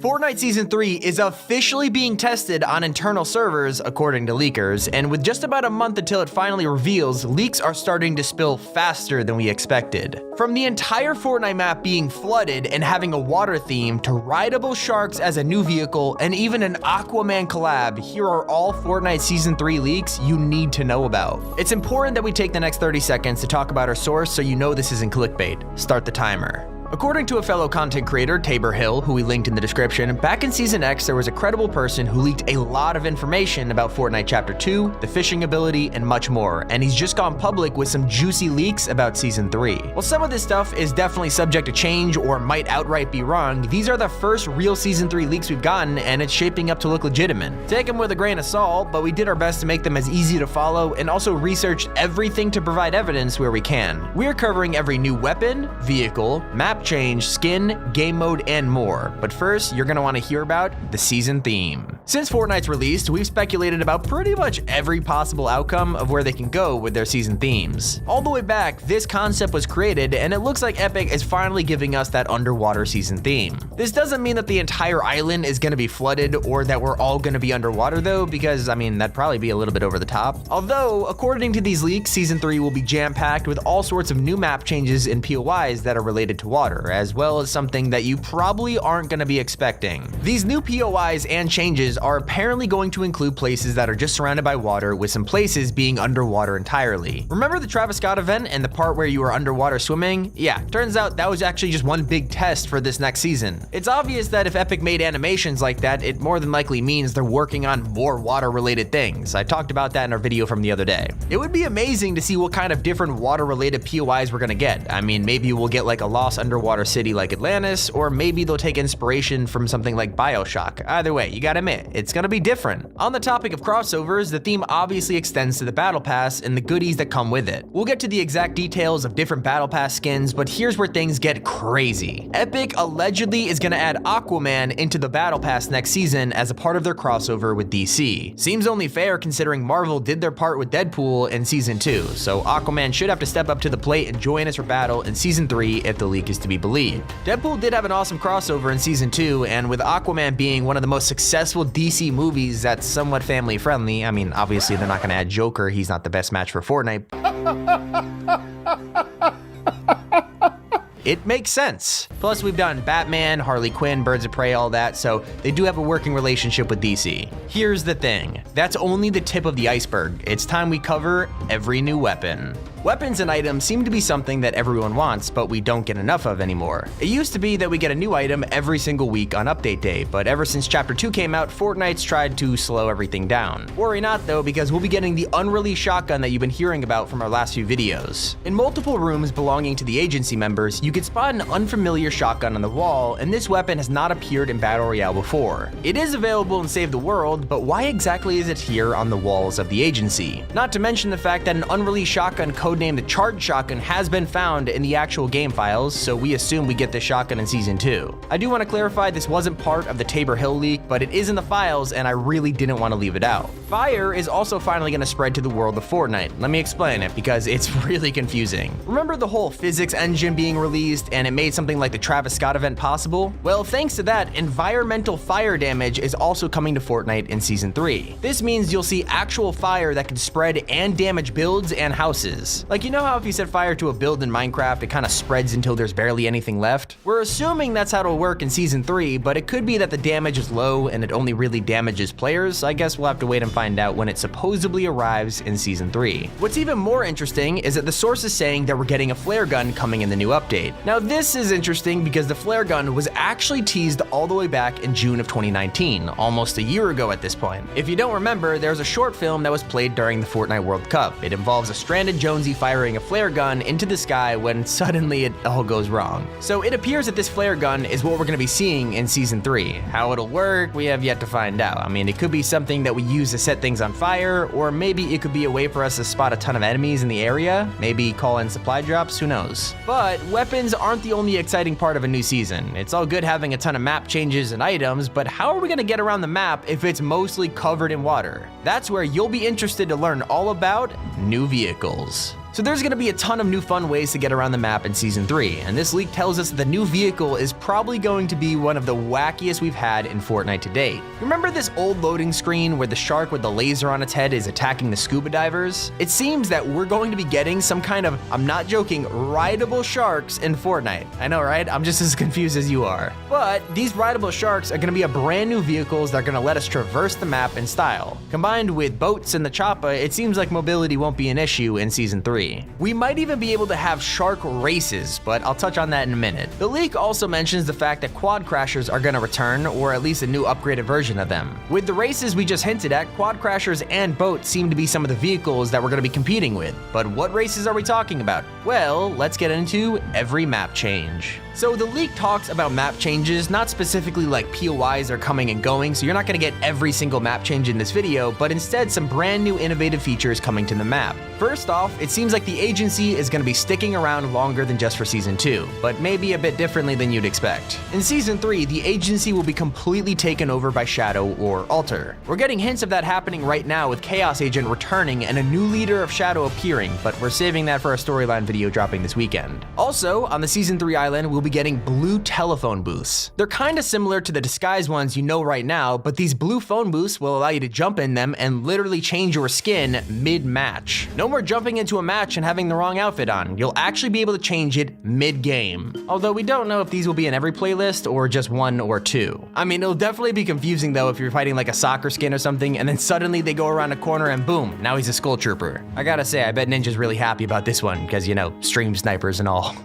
Fortnite Season 3 is officially being tested on internal servers, according to leakers, and with just about a month until it finally reveals, leaks are starting to spill faster than we expected. From the entire Fortnite map being flooded and having a water theme, to rideable sharks as a new vehicle, and even an Aquaman collab, here are all Fortnite Season 3 leaks you need to know about. It's important that we take the next 30 seconds to talk about our source so you know this isn't clickbait. Start the timer. According to a fellow content creator, Tabor Hill, who we linked in the description, back in Season X there was a credible person who leaked a lot of information about Fortnite Chapter 2, the fishing ability, and much more, and he's just gone public with some juicy leaks about Season 3. While some of this stuff is definitely subject to change or might outright be wrong, these are the first real Season 3 leaks we've gotten, and it's shaping up to look legitimate. Take them with a grain of salt, but we did our best to make them as easy to follow and also researched everything to provide evidence where we can. We're covering every new weapon, vehicle, map change, skin, game mode, and more. But first, you're gonna want to hear about the season theme. Since Fortnite's released, we've speculated about pretty much every possible outcome of where they can go with their season themes. All the way back, this concept was created, and it looks like Epic is finally giving us that underwater season theme. This doesn't mean that the entire island is gonna be flooded or that we're all gonna be underwater though, because I mean, that'd probably be a little bit over the top. Although, according to these leaks, season 3 will be jam-packed with all sorts of new map changes and POIs that are related to water, as well as something that you probably aren't going to be expecting. These new POIs and changes are apparently going to include places that are just surrounded by water, with some places being underwater entirely. Remember the Travis Scott event and the part where you were underwater swimming? Yeah, turns out that was actually just one big test for this next season. It's obvious that if Epic made animations like that, it more than likely means they're working on more water-related things. I talked about that in our video from the other day. It would be amazing to see what kind of different water-related POIs we're gonna get. I mean, maybe we'll get like a lost underwater city like Atlantis, or maybe they'll take inspiration from something like BioShock. Either way, you gotta admit, it's gonna be different. On the topic of crossovers, the theme obviously extends to the Battle Pass and the goodies that come with it. We'll get to the exact details of different Battle Pass skins, but here's where things get crazy. Epic allegedly is gonna add Aquaman into the Battle Pass next season as a part of their crossover with DC. Seems only fair considering Marvel did their part with Deadpool in Season 2, so Aquaman should have to step up to the plate and join us for battle in Season 3 if the leak is to be believed. Deadpool did have an awesome crossover in Season 2, and with Aquaman being one of the most successful DC movies that's somewhat family friendly, I mean, obviously they're not gonna add Joker, he's not the best match for Fortnite. It makes sense. Plus, we've done Batman, Harley Quinn, Birds of Prey, all that, so they do have a working relationship with DC. Here's the thing, that's only the tip of the iceberg. It's time we cover every new weapon. Weapons and items seem to be something that everyone wants, but we don't get enough of anymore. It used to be that we get a new item every single week on update day, but ever since Chapter 2 came out, Fortnite's tried to slow everything down. Worry not though, because we'll be getting the unreleased shotgun that you've been hearing about from our last few videos. In multiple rooms belonging to the agency members, you can spot an unfamiliar shotgun on the wall, and this weapon has not appeared in Battle Royale before. It is available in Save the World, but why exactly is it here on the walls of the agency? Not to mention the fact that an unreleased shotgun codenamed the Charged Shotgun has been found in the actual game files, so we assume we get this shotgun in Season 2. I do want to clarify this wasn't part of the Tabor Hill leak, but it is in the files and I really didn't want to leave it out. Fire is also finally going to spread to the world of Fortnite. Let me explain it because it's really confusing. Remember the whole physics engine being released and it made something like the Travis Scott event possible? Well, thanks to that, environmental fire damage is also coming to Fortnite in Season 3. This means you'll see actual fire that can spread and damage builds and houses. Like, you know how if you set fire to a build in Minecraft, it kind of spreads until there's barely anything left? We're assuming that's how it'll work in Season 3, but it could be that the damage is low and it only really damages players. I guess we'll have to wait and find out when it supposedly arrives in Season 3. What's even more interesting is that the source is saying that we're getting a flare gun coming in the new update. Now this is interesting because the flare gun was actually teased all the way back in June of 2019, almost a year ago at this point. If you don't remember, there's a short film that was played during the Fortnite World Cup. It involves a stranded Jonesy firing a flare gun into the sky when suddenly it all goes wrong. So it appears that this flare gun is what we're going to be seeing in Season 3. How it'll work, we have yet to find out. I mean, it could be something that we use to set things on fire, or maybe it could be a way for us to spot a ton of enemies in the area, maybe call in supply drops, who knows. But weapons aren't the only exciting part of a new season. It's all good having a ton of map changes and items, but how are we going to get around the map if it's mostly covered in water? That's where you'll be interested to learn all about new vehicles. So there's going to be a ton of new fun ways to get around the map in Season 3, and this leak tells us that the new vehicle is probably going to be one of the wackiest we've had in Fortnite to date. Remember this old loading screen where the shark with the laser on its head is attacking the scuba divers? It seems that we're going to be getting some kind of, I'm not joking, rideable sharks in Fortnite. I know, right? I'm just as confused as you are. But these rideable sharks are going to be a brand new vehicles that are going to let us traverse the map in style. Combined with boats and the choppa, it seems like mobility won't be an issue in Season 3. We might even be able to have shark races, but I'll touch on that in a minute. The leak also mentions the fact that quad crashers are going to return, or at least a new upgraded version of them. With the races we just hinted at, quad crashers and boats seem to be some of the vehicles that we're going to be competing with. But what races are we talking about? Well, let's get into every map change. So the leak talks about map changes, not specifically like POIs are coming and going, so you're not going to get every single map change in this video, but instead some brand new innovative features coming to the map. First off, it seems like the agency is going to be sticking around longer than just for Season 2, but maybe a bit differently than you'd expect. In Season 3, the agency will be completely taken over by Shadow or Alter. We're getting hints of that happening right now with Chaos Agent returning and a new leader of Shadow appearing, but we're saving that for a storyline video dropping this weekend. Also, on the Season 3 island, we'll be getting blue telephone booths. They're kinda similar to the disguise ones you know right now, but these blue phone booths will allow you to jump in them and literally change your skin mid-match. No more jumping into a match and having the wrong outfit on. You'll actually be able to change it mid-game. Although we don't know if these will be in every playlist or just 1 or 2. I mean, it'll definitely be confusing though if you're fighting like a soccer skin or something and then suddenly they go around a corner and boom, now he's a Skull Trooper. I gotta say, I bet Ninja's really happy about this one because, you know, stream snipers and all.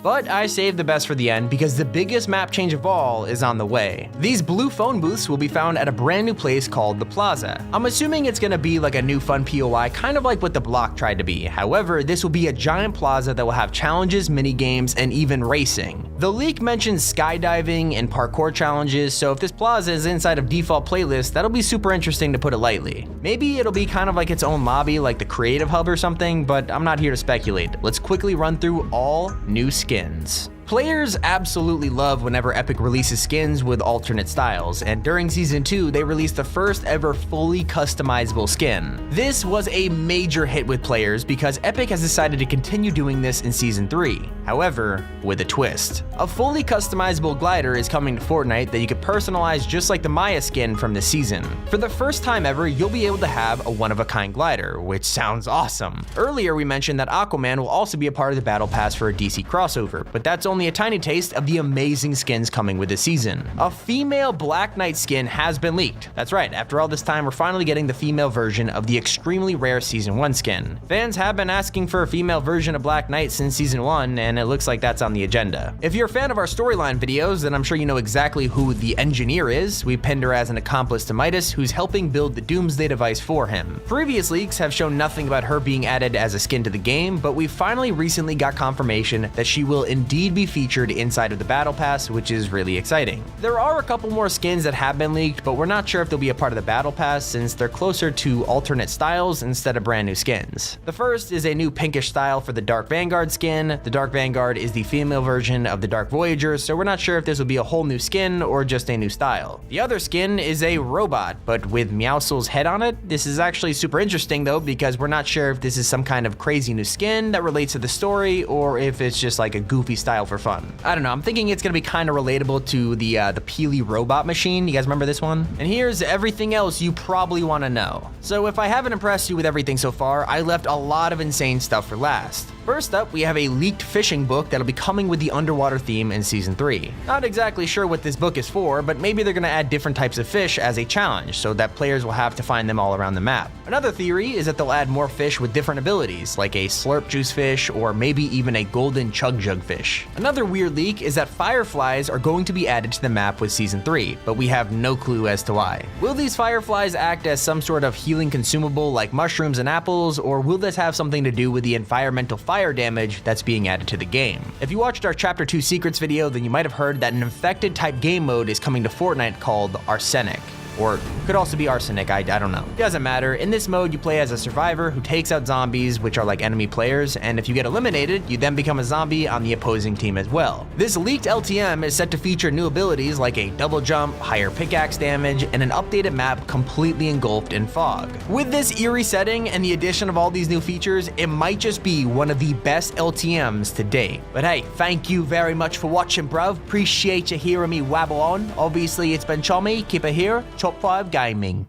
But I saved the best for the end because the biggest map change of all is on the way. These blue phone booths will be found at a brand new place called The Plaza. I'm assuming it's gonna be like a new fun POI, kind of like what The Block tried to be. However, this will be a giant plaza that will have challenges, mini games, and even racing. The leak mentions skydiving and parkour challenges, so if this plaza is inside of default playlists, that'll be super interesting to put it lightly. Maybe it'll be kind of like its own lobby, like the Creative Hub or something, but I'm not here to speculate. Let's quickly run through all new skins. Players absolutely love whenever Epic releases skins with alternate styles, and during Season 2, they released the first ever fully customizable skin. This was a major hit with players because Epic has decided to continue doing this in Season 3. However, with a twist. A fully customizable glider is coming to Fortnite that you can personalize just like the Maya skin from this season. For the first time ever, you'll be able to have a one-of-a-kind glider, which sounds awesome. Earlier we mentioned that Aquaman will also be a part of the Battle Pass for a DC crossover, but that's only a tiny taste of the amazing skins coming with this season. A female Black Knight skin has been leaked. That's right, after all this time, we're finally getting the female version of the extremely rare Season 1 skin. Fans have been asking for a female version of Black Knight since Season 1, and it looks like that's on the agenda. If you're a fan of our storyline videos, then I'm sure you know exactly who the engineer is. We pinned her as an accomplice to Midas, who's helping build the Doomsday device for him. Previous leaks have shown nothing about her being added as a skin to the game, but we finally recently got confirmation that she will indeed be featured inside of the Battle Pass, which is really exciting. There are a couple more skins that have been leaked, but we're not sure if they'll be a part of the Battle Pass since they're closer to alternate styles instead of brand new skins. The first is a new pinkish style for the Dark Vanguard skin. The Dark Vanguard is the female version of the Dark Voyager, so we're not sure if this will be a whole new skin or just a new style. The other skin is a robot, but with Meowscles' head on it. This is actually super interesting though, because we're not sure if this is some kind of crazy new skin that relates to the story or if it's just like a goofy style for fun. I don't know, I'm thinking it's gonna be kind of relatable to the Peely robot machine. You guys remember this one? And here's everything else you probably want to know. So if I haven't impressed you with everything so far, I left a lot of insane stuff for last. First up, we have a leaked fishing book that'll be coming with the underwater theme in Season 3. Not exactly sure what this book is for, but maybe they're gonna add different types of fish as a challenge, so that players will have to find them all around the map. Another theory is that they'll add more fish with different abilities, like a slurp juice fish, or maybe even a golden chug jug fish. Another weird leak is that fireflies are going to be added to the map with Season 3, but we have no clue as to why. Will these fireflies act as some sort of healing consumable like mushrooms and apples, or will this have something to do with the environmental fire damage that's being added to the game? If you watched our Chapter 2 Secrets video, then you might have heard that an infected type game mode is coming to Fortnite called Arsenic. or could also be arsenic, I don't know. It doesn't matter. In this mode, you play as a survivor who takes out zombies, which are like enemy players, and if you get eliminated, you then become a zombie on the opposing team as well. This leaked LTM is set to feature new abilities like a double jump, higher pickaxe damage, and an updated map completely engulfed in fog. With this eerie setting and the addition of all these new features, it might just be one of the best LTMs to date. But hey, thank you very much for watching, bruv. Appreciate you hearing me wabble on. Obviously, it's been Chommy. Keep it here. Top 5 Gaming.